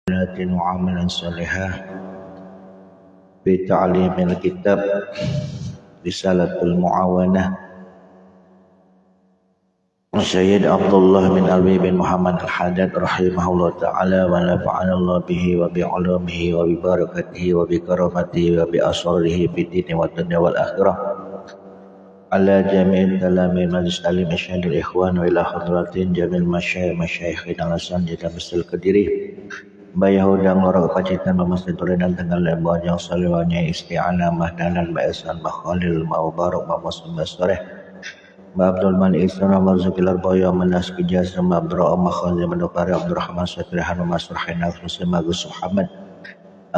وعملا صالحا بتعليم الكتاب رسالة المعاونة Sayyid Abdullah bin Alwi bin Muhammad Al-Haddad rahimahullah ta'ala wa nafa'ana Allah bihi wa bi'ulumihi wa bi barakatihi wa bi karamatihi wa bi asrarihi fi dini wa dunya wal akhirah ala jami'in talami majlis alim isyadil ikhwan wa ila hadratin jamil masyayikhin alasan jika misal kediri bayahudang lorok pacitan memasitulinan tengah lembaga yang saliwanya isti'anah mahdanan ba'esan bakhalil ma'ubaruk ma'muslim basareh Abdul Malik Isra Marzuqil Arbaya Manas Kijaz Abdurrahman Makhazim Menukari Abdurrahman Satrihan Masrahin Agus Agus Muhammad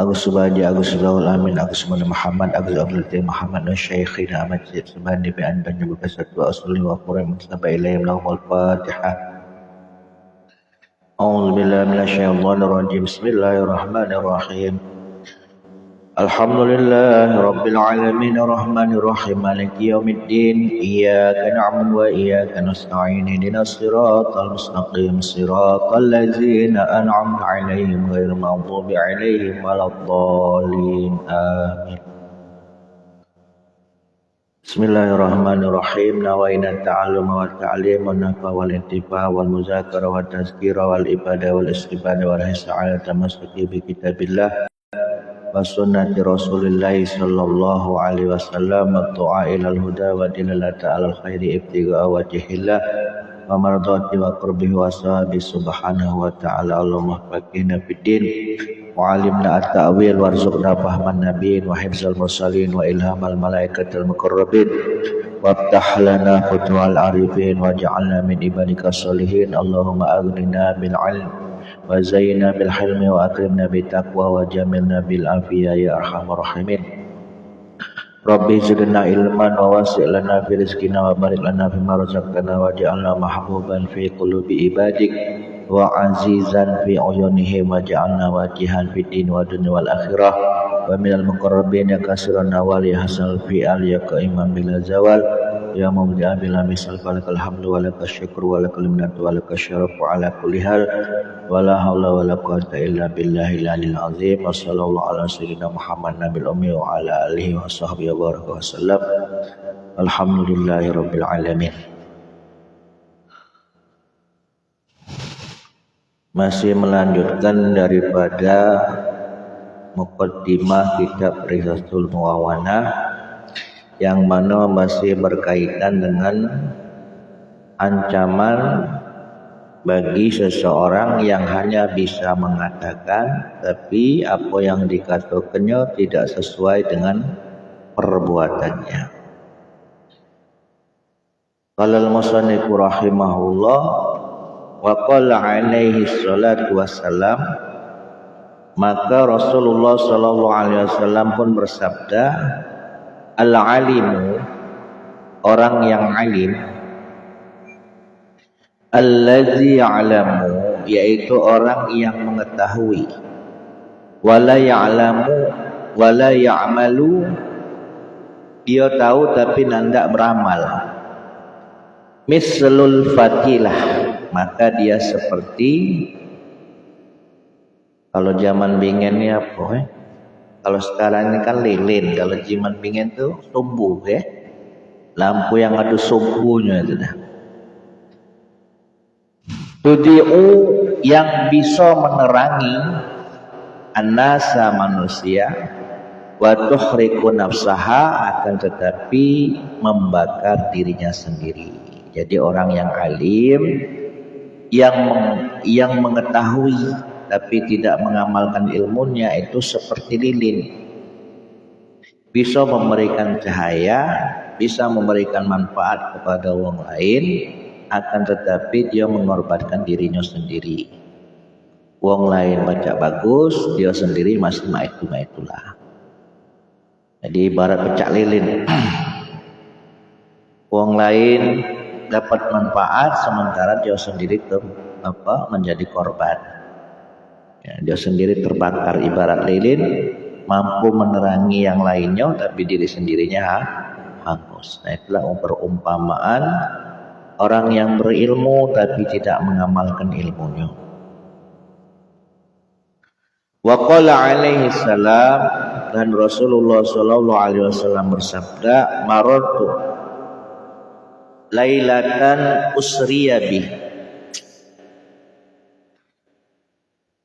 Agus Subadi Agus Zaul Amin Agus Muhammad Agus Abdul Tim Muhammad Syekhin Ahmad Syed Subandi bi an banyu kasatu asli wa quram sampai ilayhim lahumul Fatihah A'udzu billahi minasyaitonir rajim Bismillahirrahmanirrahim Alhamdulillahi Rabbil Alamin Ar-Rahmanir Rahim Maliki Yawmiddin Iyyaka na'budu wa iyyaka nasta'in Ihdinas siratal mustaqim Siratal ladzina an'amta 'alaihim ghairil maghdubi 'alaihim waladdallin Amin Bismillahirrahmanirrahim Nawaina ta'alluma wa ta'lim wa nafa wal intifa wal muzakara wa tazkira wal ibadah wal istifadah wal hisa'ala tamassuki bi kitabillah wa sunnati rasulillahi sallallahu alaihi wasallam wa du'a ilal huda wa dilalata alal khairi ibtiga'a wajhillah wa mardati wa qurbihi wa sahabi subhanahu wa ta'ala Allahumma faqihna fiddin wa alimna at-ta'wil warzuqna fahman nabiyyin wa hifzal mursalin wa ilhamal malaikatil muqarrabin waftah lana futuhal arifin waj'alna min ibadika sholihin Allahumma aghnina bil ilm wa zayyina bil hilmi wa akrimna bit taqwa wa jamilna bil afiyah ya arhamar rahimin Rabbi zidna ilman wa wasi' lana fi rizqina wa barik lana fi ma razaqtana waj'alna mahbuban fi qulubi ibadik wa azizan fi uyunihim waj'alna wajihan fid din wa dunya wal akhirah wa minal muqarrabin ya kasiran nawal ya hasanal fi'al ya qaiman bila zawal ya mubdi'a bila misal falakal hamdu wa lakal syukru wa lakal minnatu wa lakal syarafu ala kulli hal wa la hawla wa la quwwata illa billahil aliyil azim wa sallallahu ala sayyidina Muhammad nabil ummi wa ala alihi wa sahbihi wa baraka wa sallam alhamdulillahi rabbil alamin. Masih melanjutkan daripada muqaddimah kitab Risatul Muawanah yang mana masih berkaitan dengan ancaman bagi seseorang yang hanya bisa mengatakan tapi apa yang dikatakannya tidak sesuai dengan perbuatannya. Qala al-musannif rahimahullah wa qala alaihi salatu wassalam maka Rasulullah sallallahu alaihi wasallam pun bersabda al-alimu orang yang alim allazi ya'lamu yaitu orang yang mengetahui wala ya'lamu wala ya'malu dia tahu tapi tidak beramal mislul fatilah maka dia seperti kalau zaman bingen ini apa kalau sekarang ini kan lilin, kalau zaman bingen itu sumbu lampu yang ada sumbunya itu dah. Tudi'u yang bisa menerangi annasa manusia wa tuhriku nafsaha akan tetapi membakar dirinya sendiri. Jadi orang yang alim yang mengetahui tapi tidak mengamalkan ilmunya itu seperti lilin, bisa memberikan cahaya, bisa memberikan manfaat kepada orang lain, akan tetapi dia mengorbankan dirinya sendiri. Orang lain baca bagus, dia sendiri masih maitulah. Jadi ibarat pecak lilin. Orang lain dapat manfaat sementara dia sendiri menjadi korban. Ya, dia sendiri terbakar ibarat lilin, mampu menerangi yang lainnya tapi diri sendirinya hangus. Nah itulah perumpamaan orang yang berilmu tapi tidak mengamalkan ilmunya. Wa qala alaihi salam, dan Rasulullah sallallahu alaihi wasallam bersabda, marartu lailatan usriya bi,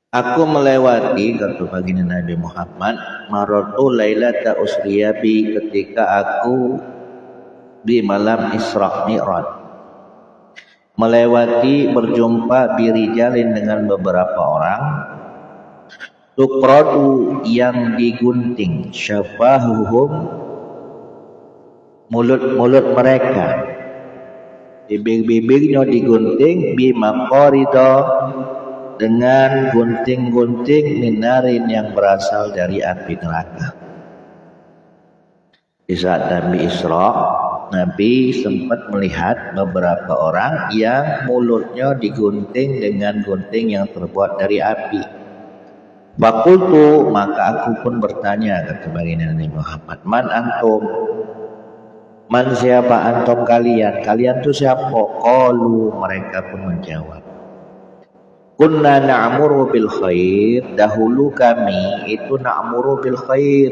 aku melewati, kata baginda Nabi Muhammad, marartu lailata usriya bi, ketika aku di malam Isra Mi'raj, melewati berjumpa birijalin dengan beberapa orang, tuqradu yang digunting, syafahuhum mulut-mulut mereka, bibir-bibirnya digunting, bimaqarida dengan gunting-gunting minarin yang berasal dari api neraka. Di saat Nabi Isra, Nabi sempat melihat beberapa orang yang mulutnya digunting dengan gunting yang terbuat dari api. Fakultu, maka aku pun bertanya, kata baginda Nabi Muhammad, man antum, man siapa antum kalian, kalian tu siapa? Qalu, mereka pun menjawab, kunna na'muru bil khair, dahulu kami itu na'muru bil khair,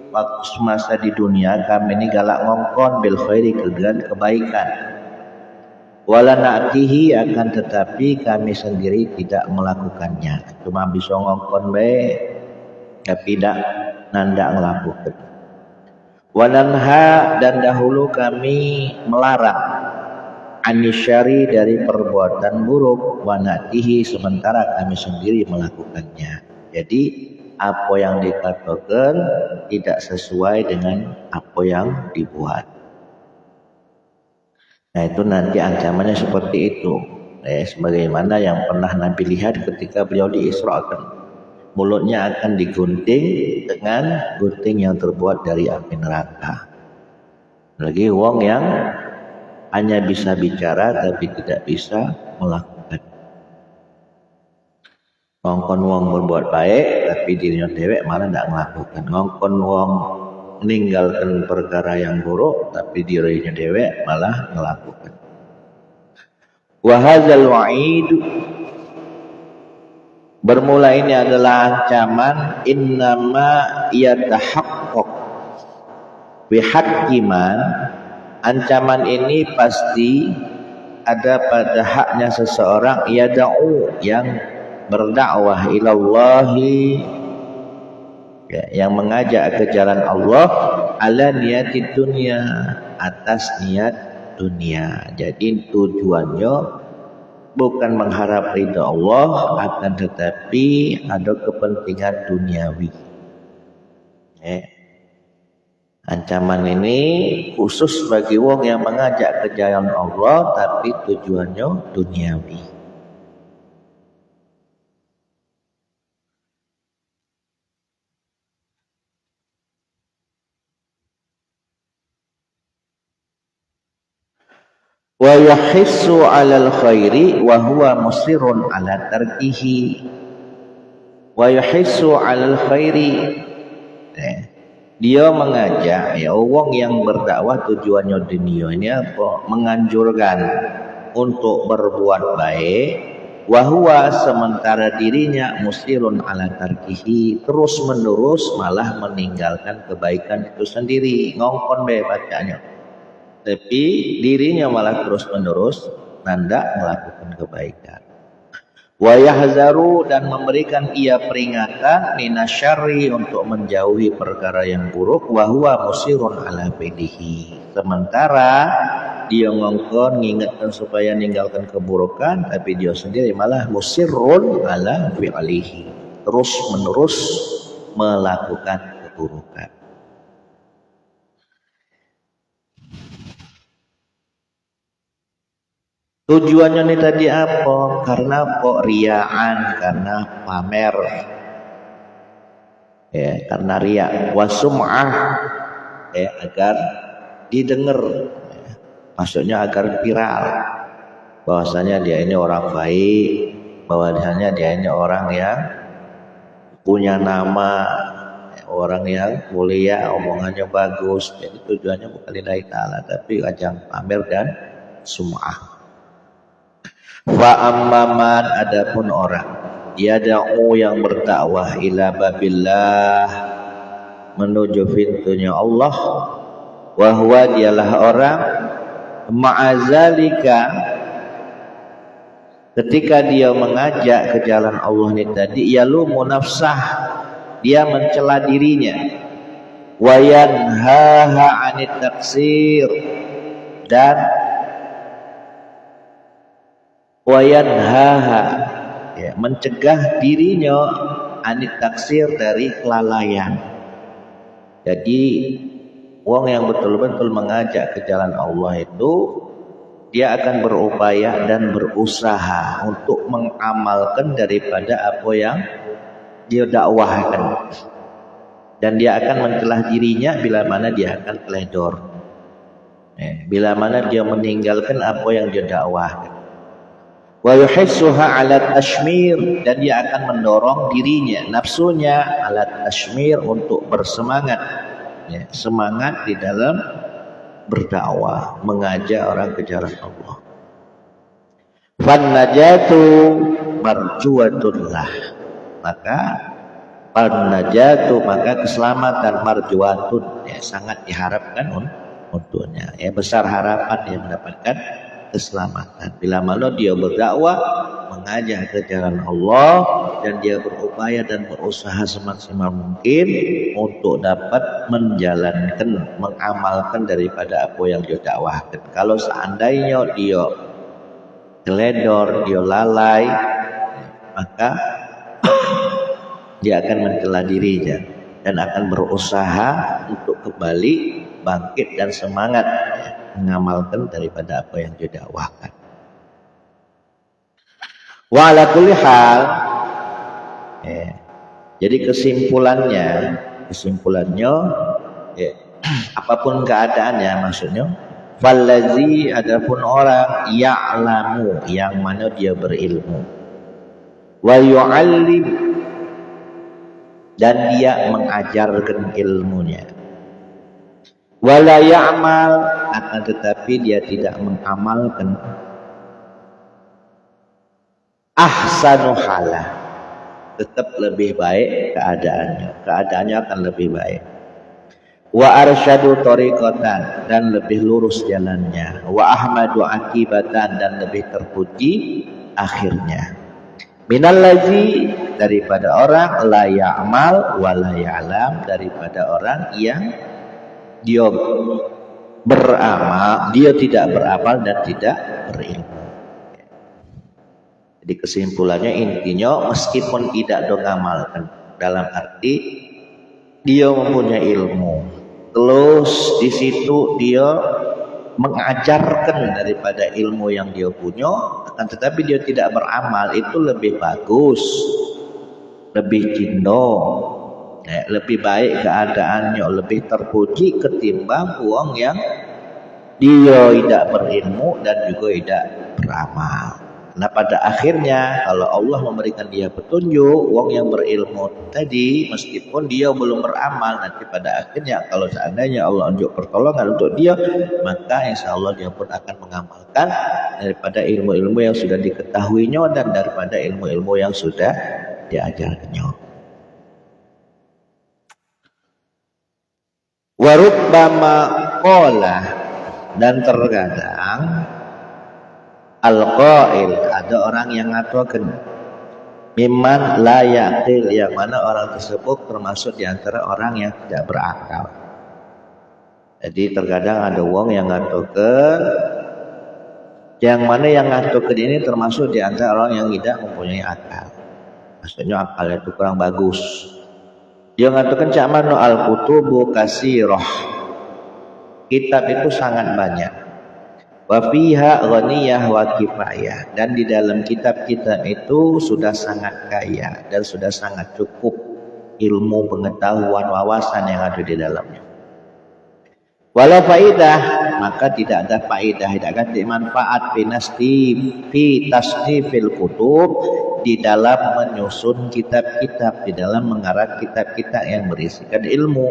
waktu semasa di dunia kami ini galak ngongkon bil khairi, dengan kebaikan, wala na'tihi, akan tetapi kami sendiri tidak melakukannya, cuma bisa ngongkon baik tapi tidak nandak ngelakukan. Wananha, dan dahulu kami melarang, anisyari, dari perbuatan buruk, wanatihi, sementara kami sendiri melakukannya. Jadi apa yang dikatakan tidak sesuai dengan apa yang dibuat. Nah itu nanti ancamannya seperti itu. Sebagaimana yang pernah Nabi lihat ketika beliau diisrakan, mulutnya akan digunting dengan gunting yang terbuat dari api neraka. Lagi wong yang hanya bisa bicara tapi tidak bisa melakukan. Ngongkon wong berbuat baik tapi dirinya dewek malah tidak melakukan. Ngongkon wong meninggalkan perkara yang buruk tapi dirinya dewek malah melakukan. Wa hadzal wa'id, bermula ini adalah ancaman, innama yatahaqqaq bihaqqi man, ancaman ini pasti ada pada haknya seseorang, yada'u, yang berdakwah ilallahi, yang mengajak ke jalan Allah, ala niyati dunia, atas niat dunia. Jadi tujuannya bukan mengharap ridha Allah, akan tetapi ada kepentingan duniawi. Ancaman ini khusus bagi wong yang mengajak ke jalan Allah tapi tujuannya duniawi. Wa yahissu 'alal khairi wa huwa musirrun 'ala tarkihi. Wa yahissu 'alal khairi, dia mengajak, ya wong yang berdakwah tujuannya dunia ini apa? Menganjurkan untuk berbuat baik, wa huwa, sementara dirinya musirrun 'ala tarkihi, terus menerus malah meninggalkan kebaikan itu sendiri. Ngongkon bae bacanya, tapi dirinya malah terus-menerus nandak melakukan kebaikan. Wa yahzaru, dan memberikan ia peringatan, minasyarri, untuk menjauhi perkara yang buruk, wa huwa musirun ala fidihi, sementara dia ngongkon ngingatkan supaya meninggalkan keburukan tapi dia sendiri malah musirun ala fi'alihi, terus-menerus melakukan keburukan. Tujuannya ini tadi apa? Karena apa? Riaan, karena pamer, ya, karena riya, wasum'ah, ya, agar didengar, ya, maksudnya agar viral, bahwasanya dia ini orang baik, bahwasanya dia ini orang yang punya nama, orang yang mulia, omongannya bagus. Jadi tujuannya bukan lillahi ta'ala tapi ajang pamer dan sum'ah. Fa amman, adapun orang yad'u yang berdakwah ila babillah menuju pintunya Allah, wa huwa dialah orang ma'azalika ketika dia mengajak ke jalan Allah ini tadi yalumu nafsah, dia mencela dirinya, wa yanhaha 'anit taksir, dan wa yanhaha ya, mencegah dirinya anit taksir dari kelalaian. Jadi wong yang betul-betul mengajak ke jalan Allah itu dia akan berupaya dan berusaha untuk mengamalkan daripada apa yang dia dakwahkan, dan dia akan mencelah dirinya bila mana dia akan teledor, bila mana dia meninggalkan apa yang dia dakwahkan. Wa yuhissuha 'ala tashmir, dan dia akan mendorong dirinya, nafsunya 'ala tashmir untuk bersemangat, ya, semangat di dalam berdakwah, mengajak orang ke jalan Allah. Fan najatu marjuatullah, maka fan najatu, maka keselamatan, marjuatun ya, sangat diharapkan untuknya, ya, besar harapan dia mendapatkan keselamatan bila mana dia berdakwah, mengajak ke jalan Allah, dan dia berupaya dan berusaha semaksimal mungkin untuk dapat menjalankan, mengamalkan daripada apa yang dia dakwahkan. Kalau seandainya dia teledor, dia lalai, maka dia akan mencela dirinya dan akan berusaha untuk kembali bangkit dan semangat mengamalkan daripada apa yang dia dakwahkan. Wa ala kulli hal, jadi kesimpulannya ya, apapun keadaannya, maksudnya fallazi, adapun orang ya'lamu yang mana dia berilmu, wa yu'allim, dan dia mengajarkan ilmunya, wala ya'mal, akan tetapi dia tidak mengamalkan, ahsanu halah, tetap lebih baik keadaannya akan lebih baik, wa arsyadu tariqatan, dan lebih lurus jalannya, wa ahmadu akibatan, dan lebih terpuji akhirnya, minallazi, daripada orang la ya'mal wa la ya'lam, daripada orang yang dia beramal, dia tidak beramal dan tidak berilmu. Jadi kesimpulannya, intinya meskipun tidak mengamalkan, dalam arti dia mempunyai ilmu, terus di situ dia mengajarkan daripada ilmu yang dia punya, akan tetapi dia tidak beramal, itu lebih bagus, lebih cindo, lebih baik keadaannya, lebih terpuji ketimbang uang yang dia tidak berilmu dan juga tidak beramal. Nah pada akhirnya kalau Allah memberikan dia petunjuk, uang yang berilmu tadi meskipun dia belum beramal, nanti pada akhirnya kalau seandainya Allah unjuk pertolongan untuk dia, maka insya Allah dia pun akan mengamalkan daripada ilmu-ilmu yang sudah diketahuinya dan daripada ilmu-ilmu yang sudah diajarkannya. Warubbama qala, dan terkadang al-qail, ada orang yang ngatakan mimman la yaqil, yang mana orang tersebut termasuk di antara orang yang tidak berakal. Jadi terkadang ada wong yang ngatakan, yang mana yang ngatakan ini termasuk di antara orang yang tidak mempunyai akal, maksudnya akalnya itu kurang bagus. Dia mengatakan cak mano al-kutubu kasirah, kitab itu sangat banyak, wa fiha ghaniyah wa kifayah, dan di dalam kitab-kitab itu sudah sangat kaya dan sudah sangat cukup ilmu, pengetahuan, wawasan yang ada di dalamnya. Wala faidah, maka tidak ada faidah, tidak ada manfaat fi tasnifil kutub, di dalam menyusun kitab-kitab, di dalam mengarang kitab-kitab yang berisikan ilmu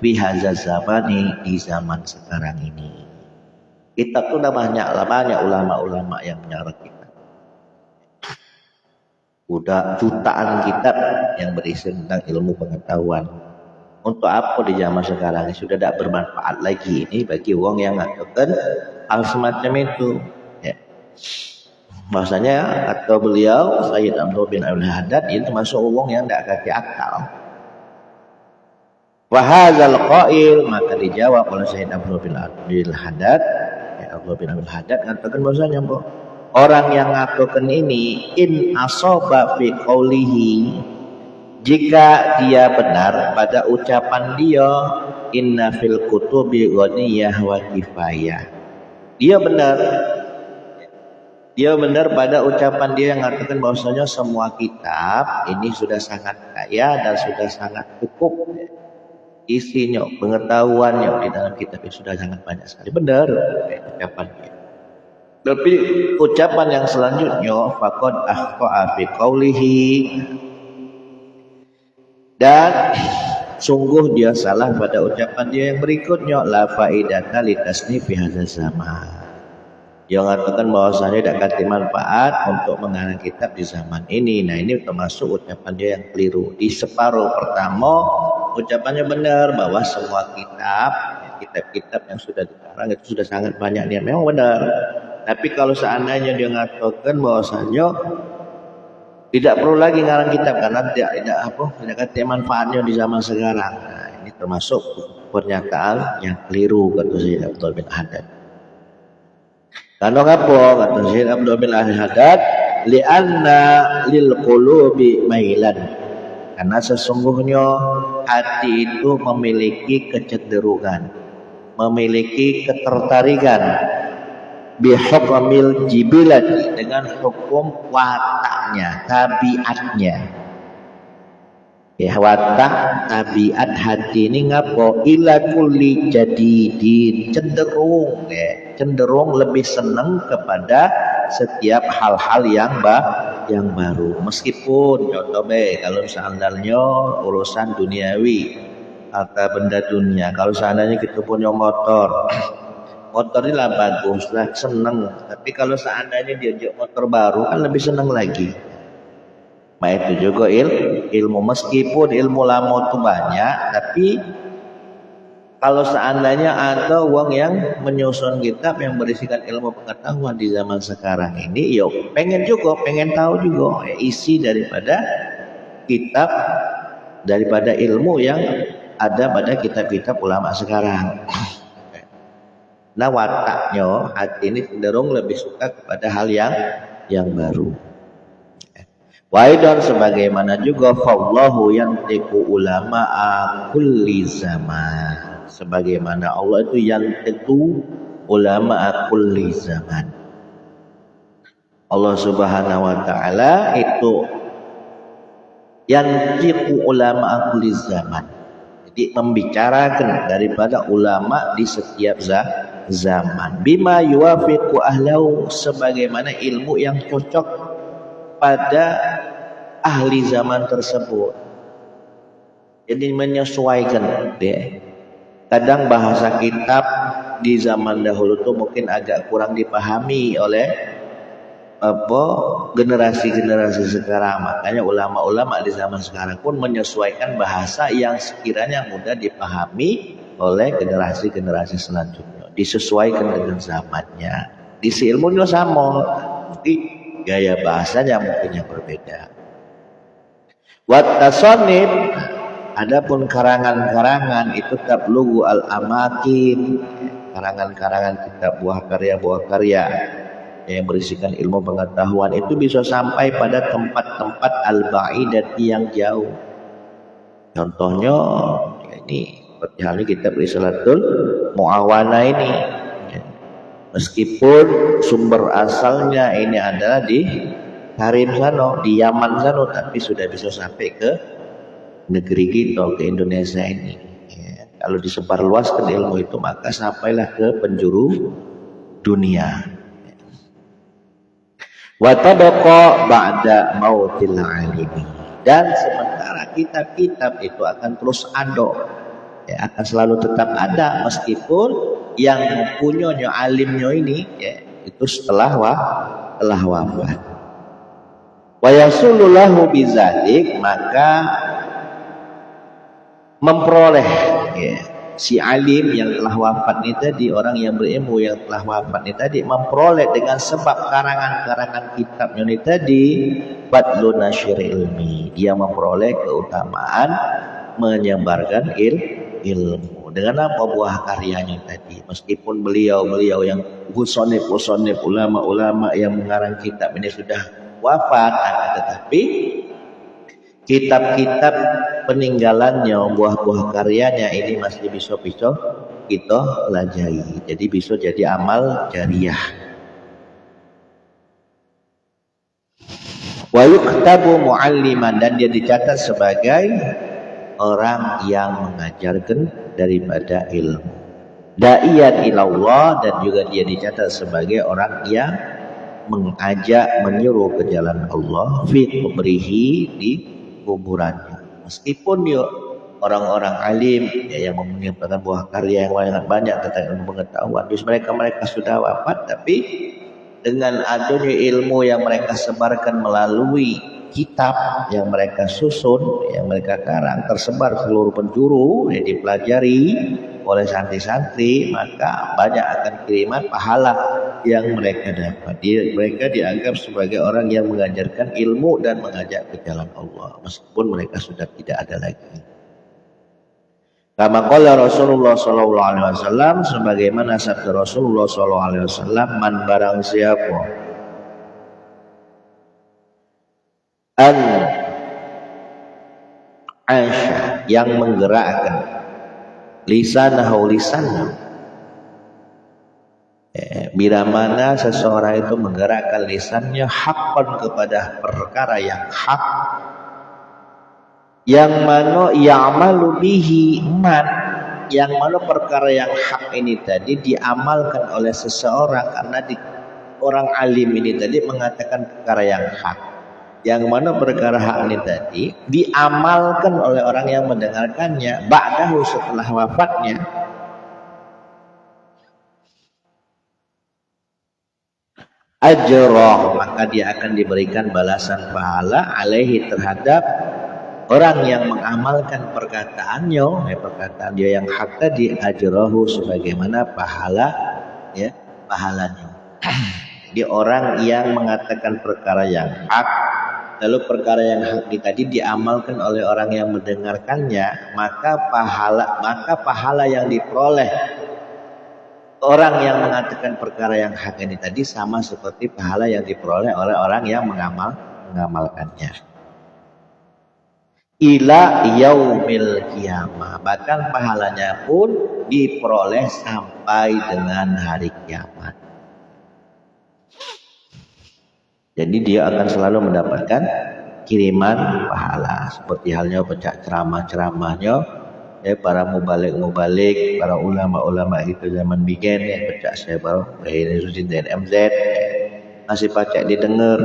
fi hadzal zamani, di zaman sekarang ini. Kitab itu banyak ulama-ulama yang mengarang kitab. Udah jutaan kitab yang berisi tentang ilmu pengetahuan. Untuk apa di zaman sekarang ini sudah tidak bermanfaat lagi ini bagi orang yang mengatakan hal semacam itu. Ya. Bahasanya atau beliau Sayyid Abdul bin Abdul Haddad itu termasuk orang yang tidak kaki akal. Wahazal qail, maka dijawab oleh Sayyid Abdul bin Abdul Haddad. Abdul bin Abdul Haddad mengatakan bahasanya orang yang ngakukan ini in asoba fi qawlihi, jika dia benar pada ucapan dia inna fil kutubi ghaniyah wa kifayah, dia benar pada ucapan dia yang mengatakan bahwasanya semua kitab ini sudah sangat kaya dan sudah sangat cukup isinya, pengetahuannya di dalam kitab ini sudah sangat banyak sekali. Benar ucapan dia. Tapi ucapan yang selanjutnya faqad akhta'a fi qawlihi, dan sungguh dia salah pada ucapan dia yang berikutnya la faidata li tasnifi hadzal zaman. Dia mengatakan bahwasanya tidak ada manfaat untuk mengarang kitab di zaman ini. Nah, ini termasuk ucapan dia yang keliru. Di separuh pertama ucapannya benar bahwa semua kitab-kitab yang sudah dikarang itu sudah sangat banyak, dia memang benar. Tapi kalau seandainya dia mengatakan bahwasanya tidak perlu lagi ngarang kitab karena tidak ada manfaatnya di zaman sekarang. Nah, ini termasuk pernyataan yang keliru kata Sayyid Abdul bin Haddad. Karena apa kata Sayyid Abdul bin Haddad? Li'anna lil qulubi mailan. Karena sesungguhnya hati itu memiliki kecenderungan, memiliki ketertarikan bihukmil jibilati, dengan hukum wataknya, tabiatnya. Ya, watak tabiat hati ini ngapo ila kulli jadidin, cenderung lebih senang kepada setiap hal-hal yang baru. Meskipun contoh kalau seandainya urusan duniawi atau benda dunia, kalau seandainya kita punya motor ini lah bagus lah, seneng. Tapi kalau seandainya dia motor baru kan lebih seneng lagi. Nah itu juga ilmu, meskipun ilmu lama itu banyak, tapi kalau seandainya ada uang yang menyusun kitab yang berisikan ilmu pengetahuan di zaman sekarang ini, yuk pengen tahu juga isi daripada kitab, daripada ilmu yang ada pada kitab-kitab ulama sekarang. Nah wataknya hati ini cenderung lebih suka kepada hal yang baru. Waidan sebagaimana juga fallahu yantiqu ulama'a kulli zaman, sebagaimana Allah itu yantiqu ulama'a kulli zaman. Allah Subhanahu wa taala itu yantiqu ulama'a kulli zaman. Jadi membicarakan daripada ulama di setiap zaman. Bima yuwafiqu ahlahu, sebagaimana ilmu yang cocok pada ahli zaman tersebut. Jadi menyesuaikan dia. Kadang bahasa kitab di zaman dahulu tuh mungkin agak kurang dipahami oleh generasi-generasi sekarang. Makanya ulama-ulama di zaman sekarang pun menyesuaikan bahasa yang sekiranya mudah dipahami oleh generasi-generasi selanjutnya. Disesuaikan dengan zamannya. Di ilmunya sama, tapi gaya bahasanya mungkin yang berbeda. Wat tasannif, adapun karangan-karangan itu tablughu al amakin, karangan-karangan kitab buah karya yang berisikan ilmu pengetahuan itu bisa sampai pada tempat-tempat al-ba'idati yang jauh. Contohnya ini seperti halnya kitab Risalatul Mu'awana ini. Meskipun sumber asalnya ini adalah di Karim sana, di Yaman sana, tapi sudah bisa sampai ke negeri kita, ke Indonesia ini. Ya, kalau disebarluaskan ilmu itu maka sampailah ke penjuru dunia. Wa tabaqa ba'da mautil alimi, dan sementara kitab-kitab itu akan terus ada, ya, akan selalu tetap ada meskipun yang punyanya alimnya ini ya, itu setelah wafat. Wa yasulullahu bizalik, maka memperoleh ya, si alim yang telah wafat ini tadi, orang yang berilmu yang telah wafat ini tadi, memperoleh dengan sebab karangan-karangan kitabnya ini tadi, badlu nasyir ilmi, dia memperoleh keutamaan menyebarkan ilmu dengan apa buah karyanya tadi. Meskipun beliau yang musonif ulama-ulama yang mengarang kitab ini sudah wafat, tetapi kitab-kitab peninggalannya, buah-buah karyanya ini masih bisa kita pelajari. Jadi bisa jadi amal jariyah. Wa yuktabu mualliman, dan dia dicatat sebagai orang yang mengajarkan daripada ilmu. Da'iyan ilallah, dan juga dia dicatat sebagai orang yang mengajak, menyuruh ke jalan Allah fi kubrihi, di kuburannya. Meskipun yuk orang-orang alim ya, yang menyampaikan buah karya yang banyak tentang ilmu pengetahuan, terus mereka sudah wafat, tapi dengan adanya ilmu yang mereka sebarkan melalui kitab yang mereka susun, yang mereka karang, tersebar seluruh penjuru, yang dipelajari oleh santri-santri, maka banyak akan kiriman pahala yang mereka dapat. Mereka dianggap sebagai orang yang mengajarkan ilmu dan mengajak ke jalan Allah, meskipun mereka sudah tidak ada lagi. Kama qala Rasulullah sallallahu alaihi wasallam, sebagaimana sabda Rasulullah sallallahu alaihi wasallam, man barang siapa an asya, yang menggerakkan lisanah, bila mana seseorang itu menggerakkan lisannya haqqan, kepada perkara yang hak, yang mana ya'malu bihi man, yang mana perkara yang hak ini tadi diamalkan oleh seseorang, karena orang alim ini tadi mengatakan perkara yang hak, yang mana perkara hak ini tadi diamalkan oleh orang yang mendengarkannya ba'dahu, setelah wafatnya, ajrah, maka dia akan diberikan balasan pahala alaihi, terhadap orang yang mengamalkan perkataannya, perkataan dia yang hak tadi, ajrahu, sebagaimana pahala ya, pahalanya. Jadi orang yang mengatakan perkara yang hak, lalu perkara yang hak tadi diamalkan oleh orang yang mendengarkannya, maka pahala yang diperoleh orang yang mengatakan perkara yang hak ini tadi sama seperti pahala yang diperoleh oleh orang yang mengamalkannya. Ila yaumil qiyamah, bahkan pahalanya pun diperoleh sampai dengan hari kiamat. Jadi dia akan selalu mendapatkan kiriman pahala, seperti halnya baca ceramah-ceramahnya para mubalik, para ulama-ulama itu zaman bikin baca saya baru Susin dan MZ masih pacak didengar.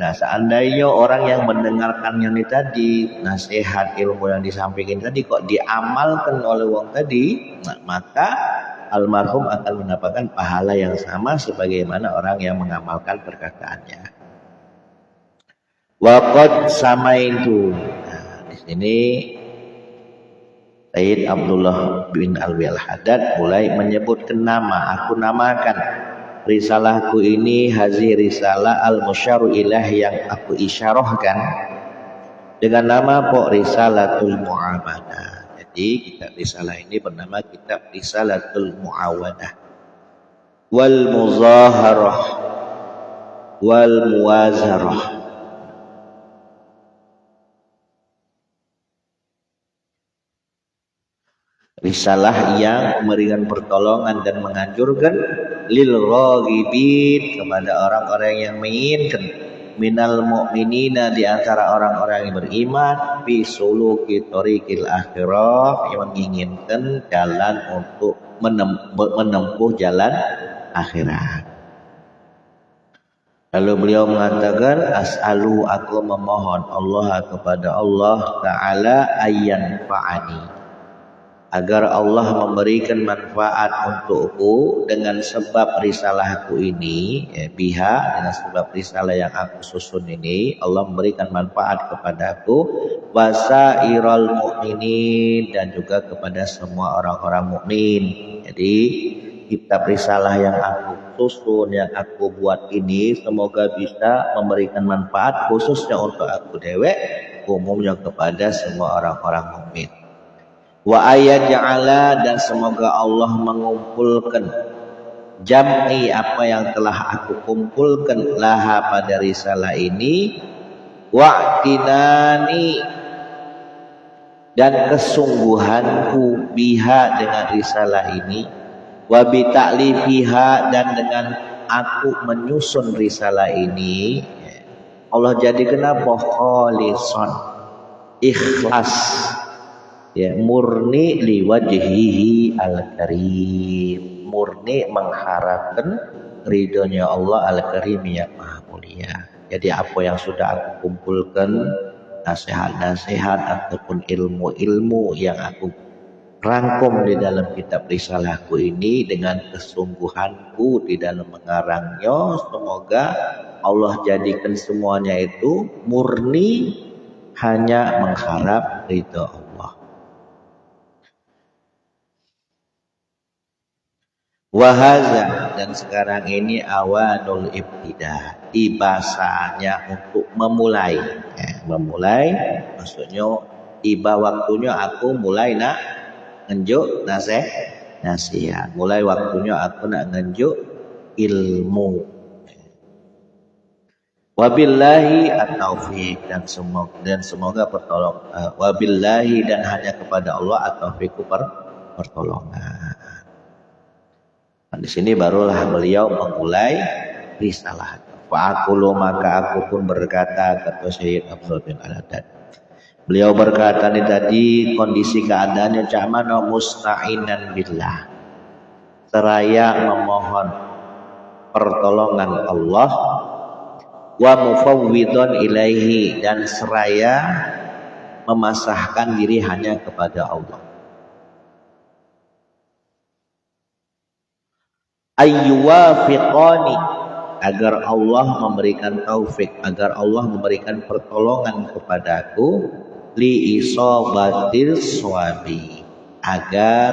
Nah, seandainya orang yang mendengarkannya ini tadi, nasihat ilmu yang disampaikan tadi kok diamalkan oleh wong tadi, maka almarhum akan mendapatkan pahala yang sama sebagaimana orang yang mengamalkan perkataannya. Waqad samaitu. Nah, di sini Sayyid Abdullah bin Alwi Al-Haddad mulai menyebutkan nama, aku namakan risalahku ini hazi risalah al-musyaru ilah, yang aku isyarahkan dengan nama pok risalatul mu'awadah. Jadi kitab risalah ini bernama kitab risalatul mu'awadah wal muzaharah wal muwazarah. Risalah yang memberikan pertolongan dan menganjurkan lil raghibin, kepada orang-orang yang menginginkan, minal mu'minina, di antara orang-orang yang beriman, fi suluki thariqil akhirah, yang menginginkan jalan untuk menempuh jalan akhirat. Lalu beliau mengatakan, as'alu, aku memohon Allah kepada Allah Ta'ala ayyan fa'ani, agar Allah memberikan manfaat untukku dengan sebab risalahku ini, biha, dengan sebab risalah yang aku susun ini, Allah memberikan manfaat kepadaku, wasairul mukminin, dan juga kepada semua orang-orang mukmin. Jadi kitab risalah yang aku susun, yang aku buat ini, semoga bisa memberikan manfaat khususnya untuk aku dewek, umumnya kepada semua orang-orang mukmin. Wa ayat ja'ala, dan semoga Allah mengumpulkan jam'i, apa yang telah aku kumpulkan, laha, pada risalah ini, wa'tinani, dan kesungguhanku, biha, dengan risalah ini, wa bita'lifiha, dan dengan aku menyusun risalah ini, Allah jadikan apa? Khalisan, ikhlas, ya, murni liwajhihi al-karim, murni mengharapkan ridhonya Allah al-karim yang maha mulia. Jadi apa yang sudah aku kumpulkan, nasihat-nasihat ataupun ilmu-ilmu yang aku rangkum di dalam kitab risalahku ini, dengan kesungguhanku di dalam mengarangnya, semoga Allah jadikan semuanya itu murni hanya mengharap ridho Allah. Wahaza, dan sekarang ini awanul ibtida, ibasanya untuk memulai. Memulai maksudnya tiba waktunya aku mulai nak ngenjuk nasihat, mulai waktunya aku nak ngenjuk ilmu. Wabillahi at-taufiq, dan semoga pertolong, wabillahi, dan hanya kepada Allah at-taufiq, pertolongan. Nah, di sini barulah beliau memulai risalah. Fa'akulu, maka aku pun berkata, kata Syekh Abdul bin Al-Haddad. Beliau berkata ini tadi kondisi keadaannya cak mana, musta'inan billah, seraya memohon pertolongan Allah, wa mufawwidun ilaihi, dan seraya memasrahkan diri hanya kepada Allah. Ayyuwafiqani, agar Allah memberikan taufik, agar Allah memberikan pertolongan kepadaku, li isobatil swabi, agar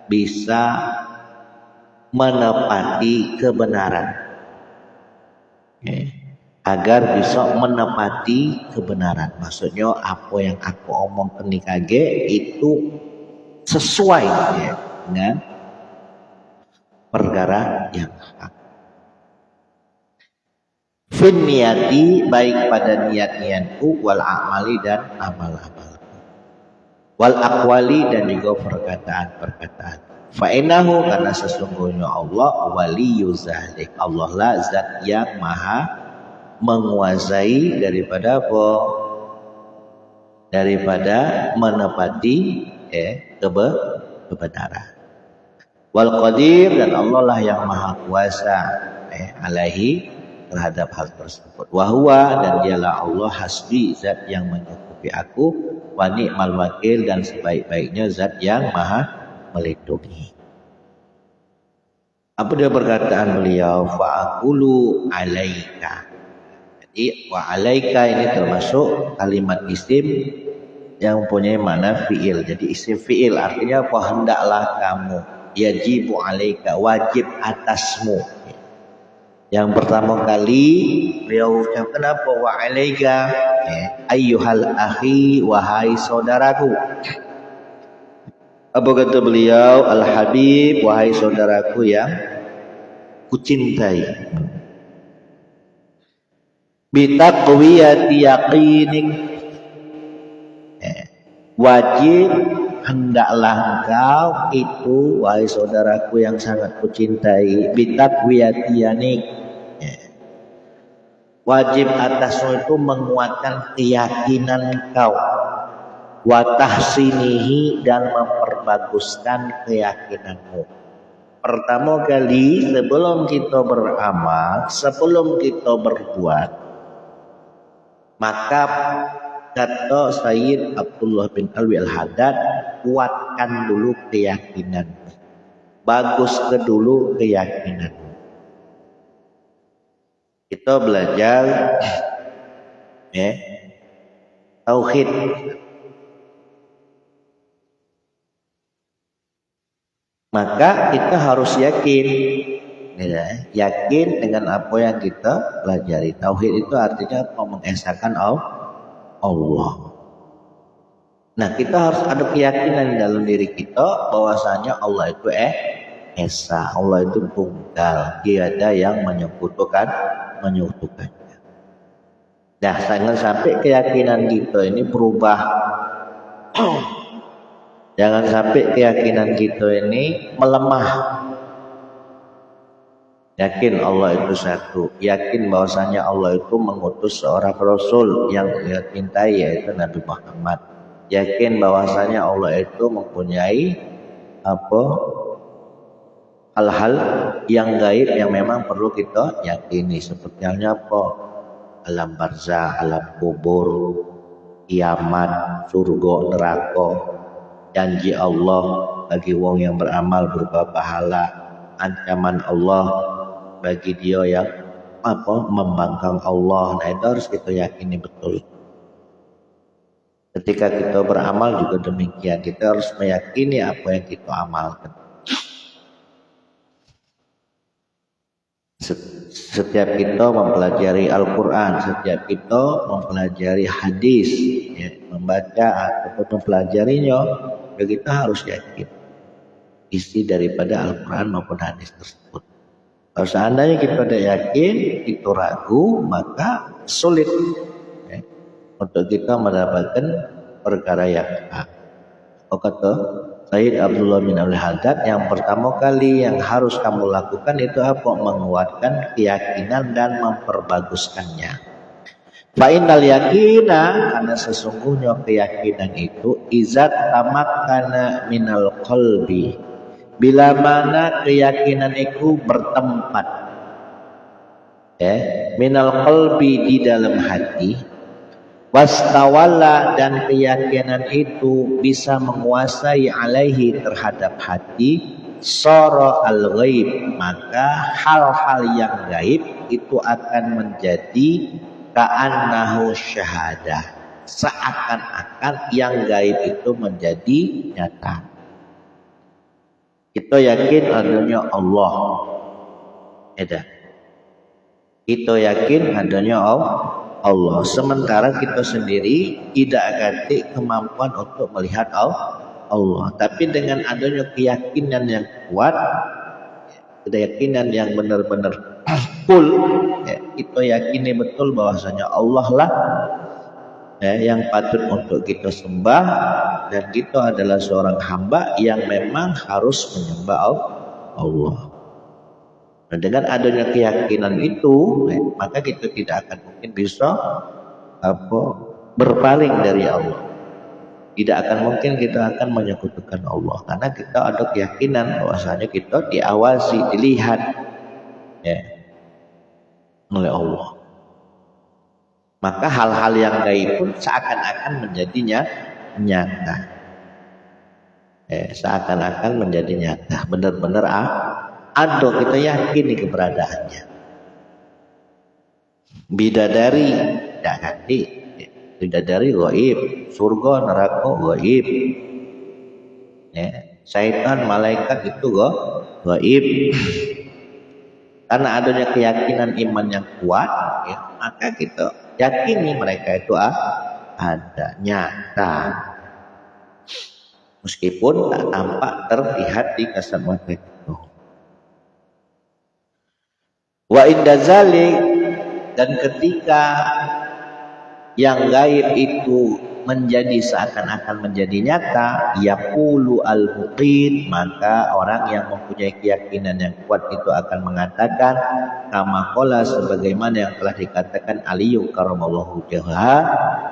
bisa menepati kebenaran, agar bisa menepati kebenaran. Maksudnya apa yang aku omongkan ini kage itu sesuai dengan perkara yang hak. Fin niyati, baik pada niat-niatku, wal amali, dan amal-amalku, wal aqwali, dan juga perkataan-perkataan. Fa innahu, karena sesungguhnya Allah waliyu zalik, Allah lah zat yang maha menguasai daripada apa? Daripada menepati kebenaran. Wal qadir, dan Allah lah yang maha kuasa alaihi, terhadap hal tersebut. Wahwa, dan dialah Allah hasbi, zat yang mencukupi aku, wa ni'mal wakil, dan sebaik-baiknya zat yang maha melindungi. Apa dia perkataan beliau? Fa'akulu alaika. Jadi wa alaika ini termasuk kalimat isim yang mempunyai makna fi'il. Jadi isim fi'il artinya apa? Hendaklah kamu, yajibu alaika, wajib atasmu. Yang pertama kali beliau ucapkan apa? Wa alaika, ayyuhal akhi, wahai saudaraku. Apa kata beliau? Al habib, wahai saudaraku yang kucintai. Bitaqwiyati yaqinik, wajib hendaklah engkau itu, wahai saudaraku yang sangat kucintai, bitaqwiyati yaqinik, wajib atasmu itu menguatkan keyakinan engkau, wa tahsinihi, dan memperbaguskan keyakinanmu. Pertama kali sebelum kita beramal, sebelum kita berbuat, maka kata Sayyid Abdullah bin Alwi Al-Haddad, kuatkan dulu keyakinan, bagus ke dulu keyakinan. Kita belajar tauhid. Maka kita harus yakin, yakin dengan apa yang kita pelajari. Tauhid itu artinya mengesahkan Allah. Nah, kita harus ada keyakinan dalam diri kita bahwasanya Allah itu esa, Allah itu tunggal, tiada yang menyekutukannya. Nah, jangan sampai keyakinan kita ini berubah. Jangan sampai keyakinan kita ini melemah. Yakin Allah itu satu, yakin bahwasanya Allah itu mengutus seorang rasul yang dia cintai, yaitu Nabi Muhammad. Yakin bahwasanya Allah itu mempunyai hal-hal yang gaib yang memang perlu kita yakini, seperti halnya alam barzah, alam kubur, kiamat, surga, neraka, janji Allah bagi wong yang beramal berupa pahala, ancaman Allah bagi dia yang membangkang Allah. Nah, itu harus kita yakini betul. Ketika kita beramal juga demikian, kita harus meyakini apa yang kita amalkan. Setiap kita mempelajari Al-Quran, setiap kita mempelajari hadis, membaca atau mempelajarinya, kita harus yakin isi daripada Al-Quran maupun hadis tersebut. Kalau seandainya kita tidak yakin, itu ragu, maka sulit untuk kita mendapatkan perkara yang hak. Kata Sayyid Abdullah bin Abdul Haddad, yang pertama kali yang harus kamu lakukan itu apa? Menguatkan keyakinan dan memperbaguskannya. Fa'innal yakina, karena sesungguhnya keyakinan itu izat tamakkana minal qalbi, bila mana keyakinan itu bertempat minal qalbi, di dalam hati, wastawalla, dan keyakinan itu bisa menguasai alaihi, terhadap hati, sara al-ghaib, maka hal-hal yang gaib itu akan menjadi ka'annahu syahadah, seakan-akan yang gaib itu menjadi nyata. Kita yakin adanya Allah, kita yakin adanya Allah, sementara kita sendiri tidak ganti kemampuan untuk melihat Allah. Tapi dengan adanya keyakinan yang kuat, keyakinan yang benar-benar full, kita yakini betul bahwasanya Allah lah yang patut untuk kita sembah, dan kita adalah seorang hamba yang memang harus menyembah Allah. Dan dengan adanya keyakinan itu, maka kita tidak akan mungkin bisa berpaling dari Allah. Tidak akan mungkin kita akan menyekutukan Allah, karena kita ada keyakinan bahwasanya kita diawasi, dilihat oleh Allah. Maka hal-hal yang gaib pun seakan-akan menjadinya nyata. Seakan-akan menjadi nyata, benar-benar ada, kita yakini keberadaannya. Bidadari tidak ganti, bidadari gaib, surga neraka gaib, syaitan malaikat itu gaib. Karena adanya keyakinan iman yang kuat, maka kita yakini mereka itu ada, nyata, meskipun tak tampak terlihat di kasat mata kita. Wa inda zalik, dan ketika yang gaib itu menjadi seakan-akan menjadi nyata, yaqulu al-muqin, maka orang yang mempunyai keyakinan yang kuat itu akan mengatakan kama qala, sebagaimana yang telah dikatakan Ali karamallahu wajhahu,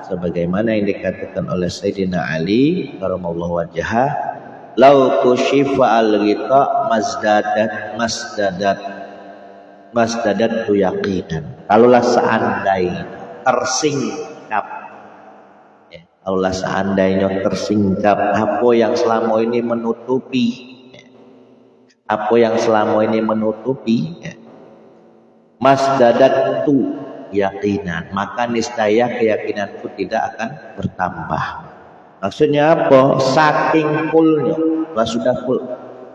sebagaimana yang dikatakan oleh Sayyidina Ali karamallahu wajhahu, lau kushifa al-ghita masdadat tu yaqinan. Kalaulah seandainya tersingkap Allah seandainya tersingkap apa yang selama ini menutupi, apa yang selama ini menutupi, masdadatu yakinan, maka niscaya keyakinanku tidak akan bertambah. Maksudnya apa? Saking fullnya, sudah full,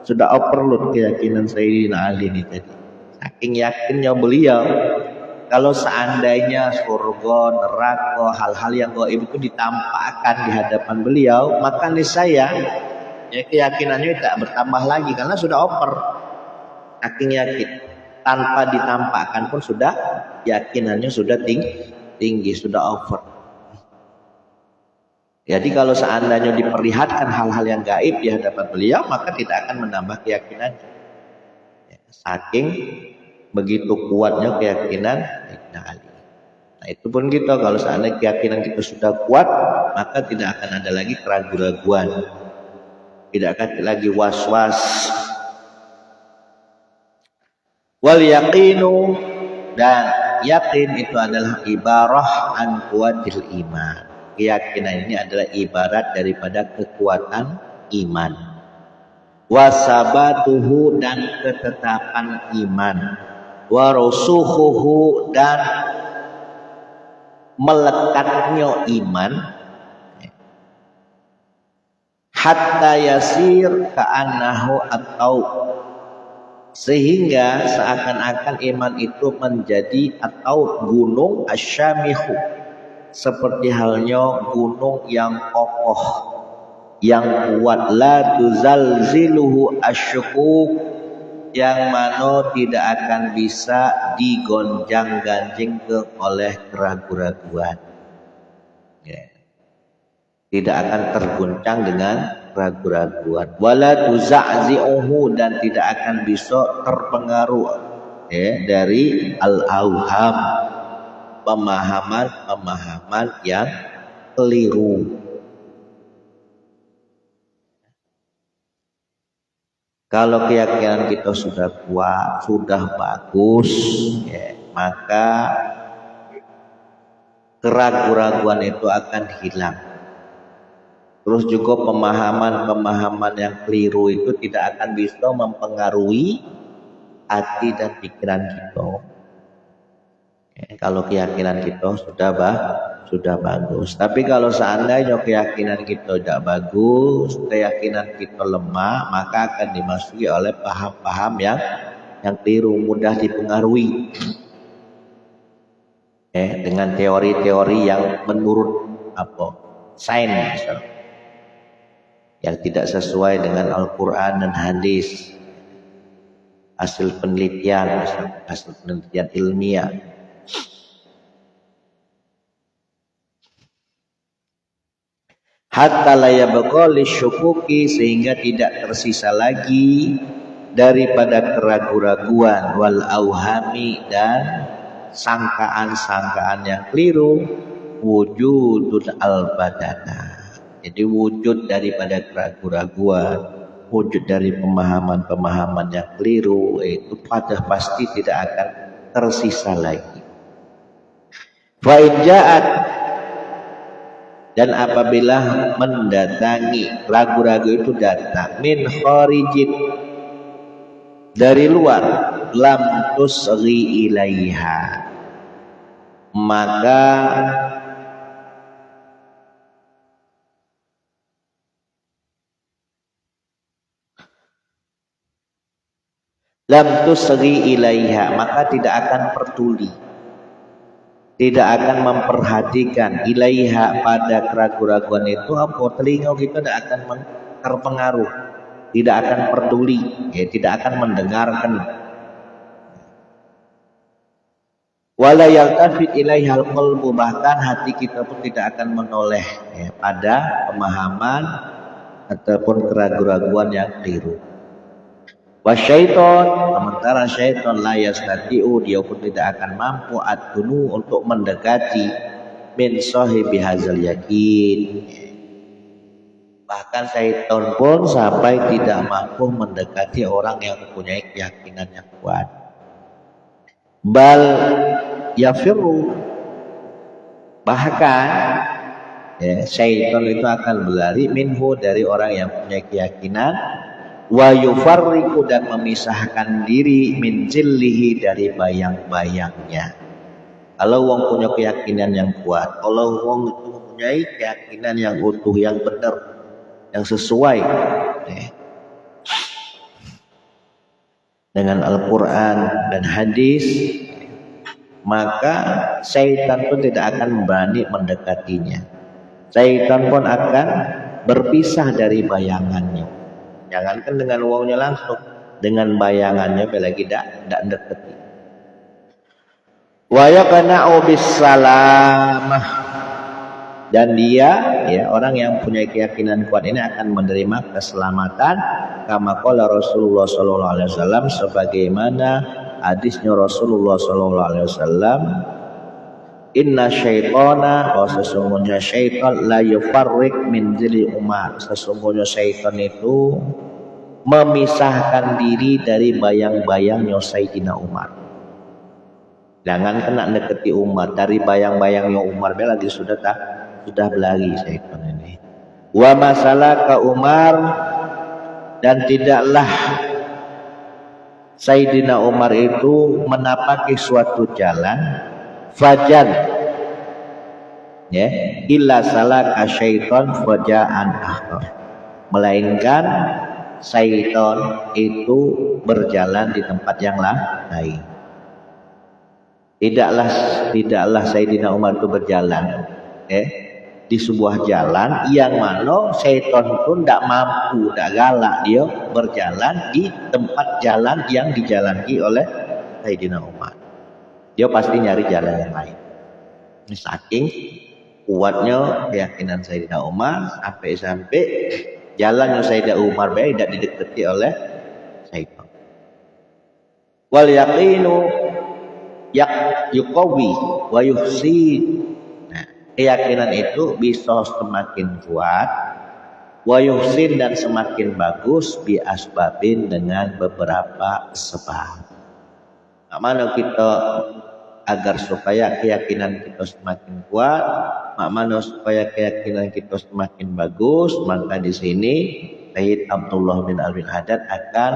sudah overload keyakinan Sayyidina Ali ini tadi. Saking yakinnya beliau, kalau seandainya surga, neraka, hal-hal yang gaib itu ditampakkan di hadapan beliau, maka niscaya ya keyakinannya tidak bertambah lagi karena sudah over. Saking yakin, tanpa ditampakkan pun sudah yakinannya sudah tinggi, sudah over. Jadi kalau seandainya diperlihatkan hal-hal yang gaib di hadapan beliau, maka tidak akan menambah keyakinan. Saking begitu kuatnya keyakinan Sayyidina Ali. Nah itu pun gitu, kalau seandainya keyakinan kita sudah kuat, maka tidak akan ada lagi keraguan-keraguan, tidak akan lagi was-was. Wal yaqinu, dan yakin itu adalah ibarah an kuatil iman. Keyakinan ini adalah ibarat daripada kekuatan iman. Wasabatuhu, dan ketetapan iman. Warusuhuhu, dan melekatnya iman. Hatta yasir ka'annahu atau, sehingga seakan-akan iman itu menjadi atau gunung asyamihu, seperti halnya gunung yang kokoh, yang kuat, la tuzalziluhu asyukuk, yang mana tidak akan bisa digonjang-ganjing oleh keraguan-keraguan, ya. Tidak akan terguncang dengan keraguan-keraguan. Wala tuza'zi'uhu, dan tidak akan bisa terpengaruh, ya, dari al-auham, pemahaman-pemahaman yang keliru. Kalau keyakinan kita sudah kuat, sudah bagus, ya, maka keraguan-keraguan itu akan hilang. Terus juga pemahaman-pemahaman yang keliru itu tidak akan bisa mempengaruhi hati dan pikiran kita. Kalau keyakinan kita sudah bagus. Tapi kalau seandainya keyakinan kita tidak bagus, keyakinan kita lemah, maka akan dimasuki oleh paham-paham yang keliru, mudah dipengaruhi dengan teori-teori yang menurut sains, yang tidak sesuai dengan Al-Quran dan hadis, hasil penelitian ilmiah. Hatta la yabqa lisyukuki, sehingga tidak tersisa lagi daripada keraguan-raguan, wal auhami, dan sangkaan-sangkaan yang keliru, wujudul al-badana. Jadi wujud daripada keraguan-raguan, wujud dari pemahaman-pemahaman yang keliru, itu pada pasti tidak akan tersisa lagi. Fa in ja'at, dan apabila mendatangi, ragu-ragu itu datang, min kharijin, dari luar, lam tusghi ilaiha, maka lam tusghi ilaiha, maka tidak akan peduli, tidak akan memperhatikan, ilaiha, pada keraguan-raguan itu, telinga kita tidak akan terpengaruh, tidak akan peduli, ya, tidak akan mendengarkan. Wala yaltafit ilaihal qalbu, bahkan hati kita pun tidak akan menoleh, ya, pada pemahaman ataupun keraguan-raguan yang keliru. Wasyaiton, sementara syaitan la yastati'u, dia pun tidak akan mampu adunu, untuk mendekati min sahibi hazal yakin. Bahkan syaitan pun sampai tidak mampu mendekati orang yang mempunyai keyakinan yang kuat. Bal yafiru, bahkan Ya, syaitan itu akan berlari minhu dari orang yang punya keyakinan, wa yufarriqu dan memisahkan diri min zillihi dari bayang-bayangnya. Kalau wong punya keyakinan yang kuat, kalau wong itu mempunyai keyakinan yang utuh, yang benar, yang sesuai dengan Al-Quran dan hadis, maka syaitan pun tidak akan berani mendekatinya. Syaitan pun akan berpisah dari bayangannya. Jangankan dengan wongnya langsung, dengan bayangannya apalagi tidak dekati. Wa yaqna'u bis salamah, dan dia ya orang yang punya keyakinan kuat ini akan menerima keselamatan, kama qala Rasulullah sallallahu alaihi wasallam, sebagaimana hadisnya Rasulullah sallallahu alaihi wasallam, inna syaitana, bahwa sesungguhnya syaitan la yufarriq min zili Umar, sesungguhnya syaitan itu memisahkan diri dari bayang-bayangnya Sayyidina Umar. Jangan kena deketi Umar, dari bayang-bayangnya Umar dia lagi sudah berlari syaitan ini. Wa masalah ke Umar, dan tidaklah Sayyidina Umar itu menapaki suatu jalan, fajan ya illa salaka syaitan fajaan akhar, melainkan syaitan itu berjalan di tempat yang lain. Tidaklah Sayyidina Umar itu berjalan di sebuah jalan yang mana syaitan itu tidak mampu, tidak galak dia berjalan di tempat jalan yang dijalani oleh Sayyidina Umar. Dia pasti nyari jalan yang lain. Ini saking kuatnya keyakinan Sayyidina Umar, sampai jalan yang Sayyidina Umar tidak didekati oleh syaitan. Wal yaqinu yuqawi wa yuhsi. Nah, keyakinan itu bisa semakin kuat, wa yuhsin, dan semakin bagus, bi asbabin, dengan beberapa sebab. Nah, mana kita agar supaya keyakinan kita semakin kuat, mana supaya keyakinan kita semakin bagus, maka di sini Sayyid Abdullah bin Alwi Haddad akan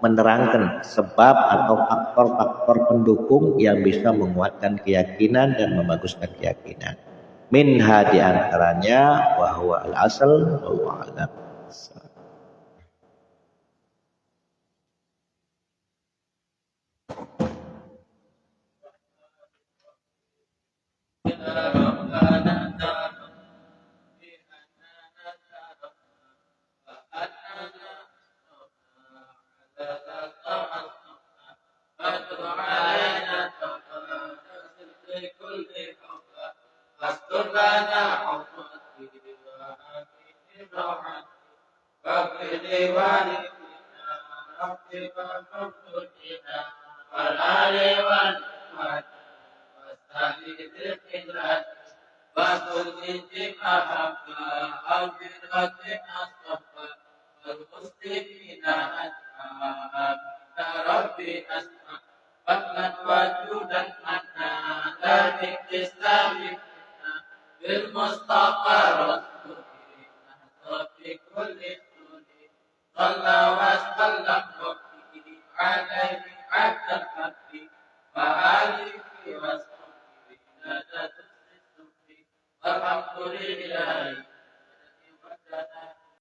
menerangkan sebab atau faktor-faktor pendukung yang bisa menguatkan keyakinan dan membaguskan keyakinan. Minha, di antaranya, wa huwa al-asal wallahu a'lam. بالمصطفى